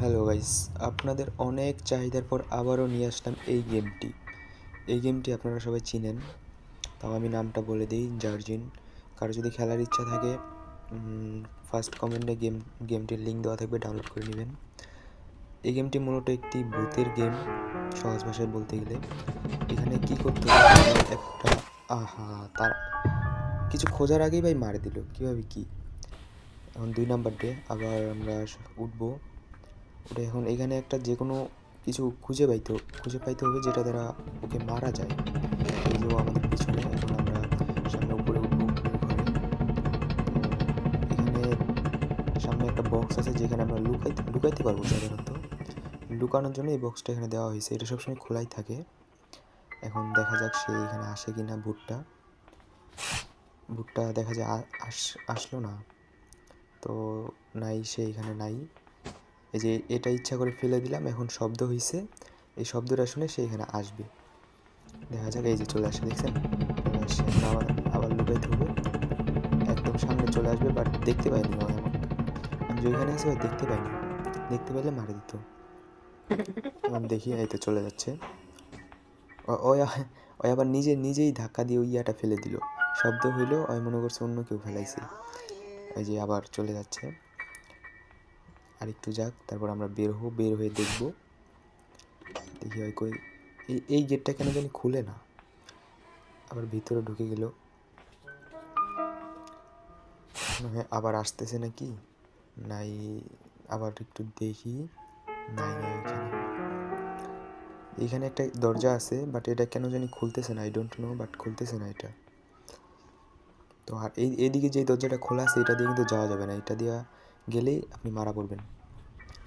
Hello guys, আপনাদের অনেক চাহিদার পর আবারও নিয়ে আসলাম এই গেমটি আপনারা সবাই চিনেন। তাও আমি নামটা বলে দিই, জার্জিন। কারো যদি খেলার ইচ্ছা থাকে, ফার্স্ট কমেন্টে গেমটির লিঙ্ক দেওয়া থাকবে, ডাউনলোড করে নেবেন। এই গেমটি মূলত একটি ভূতের গেম, সহজ ভাষায় বলতে গেলে। এখানে কি করতে হবে, একটা তার কিছু খোঁজার আগেই ভাই মারে দিল, কীভাবে কি। এখন 2 নাম্বার ডে আবার আমরা উঠবো। ওটা এখন এখানে একটা যে কোনো কিছু খুঁজে পাইতে হবে যেটা দ্বারা ওকে মারা যায়। এই যে ও আমাদের পিছনে, এখন আমরা সামনে উপরে উঠবো উপরের ঘরে। তো এখানে সামনে একটা বক্স আছে যেখানে আমরা লুকাইতে পারবো সাধারণত। লুকানোর জন্য এই বক্সটা এখানে দেওয়া হয়েছে, এটা সবসময় খোলাই থাকে। এখন দেখা যাক সে এখানে আসে কিনা। ভুটটা দেখা যায় আসলো না, তো নাই, সে এখানে নাই। এই যে এটা ইচ্ছা করে ফেলে দিলাম, এখন শব্দ হয়েছে, এই শব্দটা শুনে সে এখানে আসবে। দেখা যাক, এই যে চলে আসে, দেখছেন? সে আবার আবার লুকাইতে হবে, একদম সামনে চলে আসবে, বাট দেখতে পাইনি ও আমাকে। আমি যেখানে আছি ও দেখতে পাইনি, দেখতে পাইলে মারে দিত। এখন দেখি, এই তো চলে যাচ্ছে। ওই আবার নিজেই ধাক্কা দিয়ে ওই ইয়াটা ফেলে দিল, শব্দ হইলো, ওই মনে করছে অন্য কেউ ফেলাইছে। এই যে আবার চলে যাচ্ছে। আর একটু যাক, তারপর আমরা বের হয়ে দেখবো। দেখি ওই কই, এই গেটটা কেন জানি খুলে না, আবার ভিতরে ঢুকে গেল। হ্যাঁ, আবার আসতেছে নাকি, নাই, আবার একটু দেখি, নাই এখানে একটা দরজা আছে, বাট এটা কেন জানি খুলতেছে না, আই ডোন্ট নো, বাট খুলতেছে না এটা। তো আর এইদিকে যে দরজাটা খোলা আছে এটা দিয়ে কিন্তু যাওয়া যাবে না, এটা দিয়ে গেলেই আপনি মারা পড়বেন।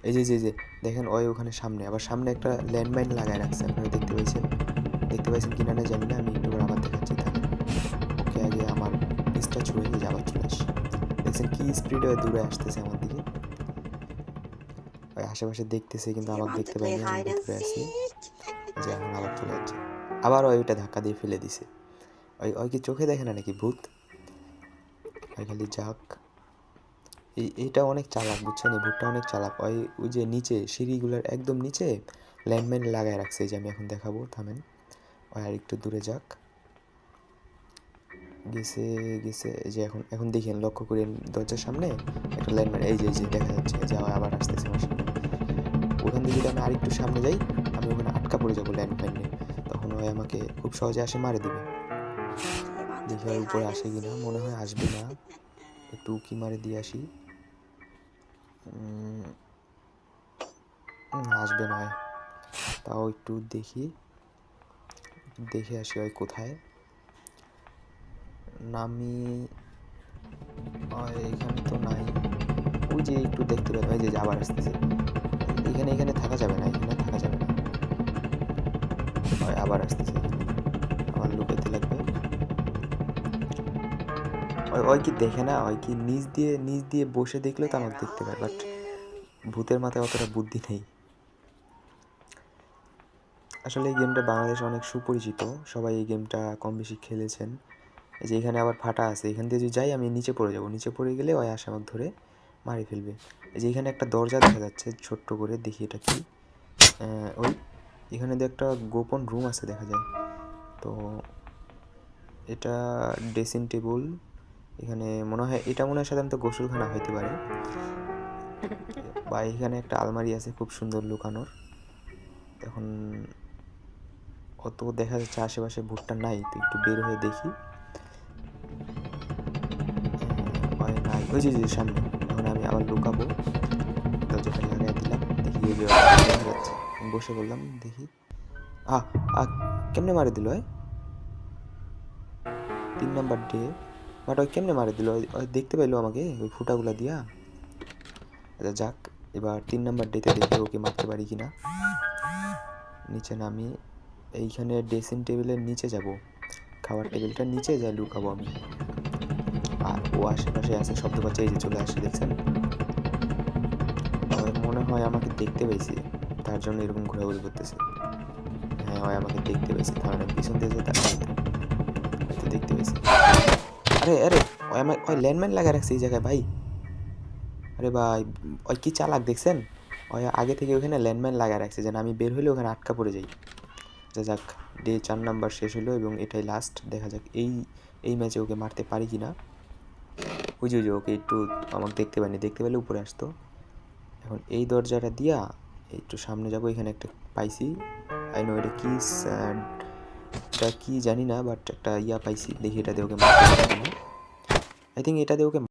এই যে দেখেন, ওখানে সামনে আবার সামনে একটা ল্যান্ডমাইন লাগায় রাখছে, আপনারা দেখতে পাইছেন কিনা না জানি না, আমি একটু আবার দেখাচ্ছি। থাকেন, ওকে আগে আমার পিসটা ছুঁয়ে দিয়ে আবার চলে আসি। দেখছেন কি স্পিডে দূরে আসতেছে আমার দিকে, ওই আশেপাশে দেখতেছে কিন্তু আমাকে দেখতে পাইনি, আমি ভিতরে আছি। যে এখন আবার চলে যাচ্ছে, আবার ওইটা ধাক্কা দিয়ে ফেলে দিছে। ওই কি চোখে দেখে না নাকি ভূত, ওই খালি যাক। এইটা অনেক চালাক, বুঝছেন? এই ভূতটা অনেক চালাক। ওই যে নিচে সিঁড়িগুলোর একদম নিচে ল্যান্ডমাইন লাগায় রাখছে, যে আমি এখন দেখাবো, থামেন। ওই আর একটু দূরে যাক, গেছে এই যে এখন দেখেন, লক্ষ্য করেন দরজার সামনে একটা ল্যান্ডমাইন, এই যে দেখা যাচ্ছে, যে আবার আসতেছে আমার সামনে। ওখান থেকে যদি আমি আরেকটু সামনে যাই, আমি ওখানে আটকা পড়ে যাবো ল্যান্ডমাইনে, তখন ওই আমাকে খুব সহজে আসে মারে দিবে। দেখি ওই উপরে আসে কিনা, মনে হয় আসবে না, একটু উকি মারে দিয়ে আসি। আসবে নয়, তাও একটু দেখে আসি ওই কোথায়। নামি এখানে তো নাই, ওই যে একটু দেখতে পেলাম, এই যে আবার আসতেছে। এখানে থাকা যাবে না, আবার আসতেছে, আবার লুকাইতে লাগবে। ওই কি দেখে না, ওই কি নিচ দিয়ে বসে দেখলেও তো আমাকে দেখতে পায়, বাট ভূতের মাথায় অতটা বুদ্ধি নেই। আসলে এই গেমটা বাংলাদেশে অনেক সুপরিচিত, সবাই এই গেমটা কম বেশি খেলেছেন। এই যে এখানে আবার ফাটা আছে, এখান দিয়ে যদি যাই আমি নিচে পড়ে যাবো, নিচে পড়ে গেলে ওই আসে আমাকে ধরে মারি ফেলবে। এই যে এখানে একটা দরজা দেখা যাচ্ছে ছোট্ট করে, দেখি এটা কি। ওই এখানে দিয়ে একটা গোপন রুম আছে দেখা যায়। তো এটা ড্রেসিং টেবিল, এখানে মনে হয় সাধারণত গোসলখানা হইতে পারে, বা এখানে একটা আলমারি আছে খুব সুন্দর লুকানোর। এখন অত দেখা যাচ্ছে আশেপাশে ভূতটা নাই, তো একটু বের হয়ে দেখি। নাই, ওই যে সামনে। এখন আমি আবার লুকাবো, দরজাটা লাগাই দিলাম, দেখি ওই যে দেখা যাচ্ছে, বসে বললাম, দেখি কেমনে মারে দিল 3 নাম্বার ডে, বাট ওই কেমনে মারে দিল, ওই দেখতে পাইলো আমাকে ওই ফুটাগুলা দিয়া। আচ্ছা যাক, এবার 3 নাম্বার ডেতে দেখি ওকে মারতে পারি কিনা। নিচে নামি, এইখানে ড্রেসিং টেবিলের নিচে যাব, খাবার টেবিলটার নিচে যাই লুকাবো আমি। আর ও আশেপাশে আছে, শব্দ পাচ্ছে, এই যে চলে আসে, দেখছেন? মনে হয় আমাকে দেখতে পাইছে, তার জন্য এরকম ঘোরাঘুরি করতেছে। হ্যাঁ, ওই আমাকে দেখতে পাইছে, তাহলে পিছন দিয়ে যেতে হয়তো দেখতে পাইছে। আরে ওই ল্যান্ডমাইন লাগা রাখছে এই জায়গায় ভাই। আরে ভাই, ওই কি চালাক দেখছেন? আগে থেকে ওখানে ল্যান্ডমাইন লাগা রাখছে, যেন আমি বের হলে ওখানে আটকা পড়ে যাই। যাক, ডে 4 নাম্বার শেষ হলো এবং এটাই লাস্ট। দেখা যাক এই ম্যাচে ওকে মারতে পারি কি না। ওই যে ওকে একটু আমাকে দেখতে পাইনি, দেখতে পেলে উপরে আসতো। এখন এই দরজাটা দিয়া একটু সামনে যাবো, এখানে একটা পাইছি। আই নো এটা কি জানি না, বাট একটা পাইছি। দেখি এটা দিয়ে ওকে মারতে পারি কিনা। আই থিঙ্ক এটা দিয়ে ওকে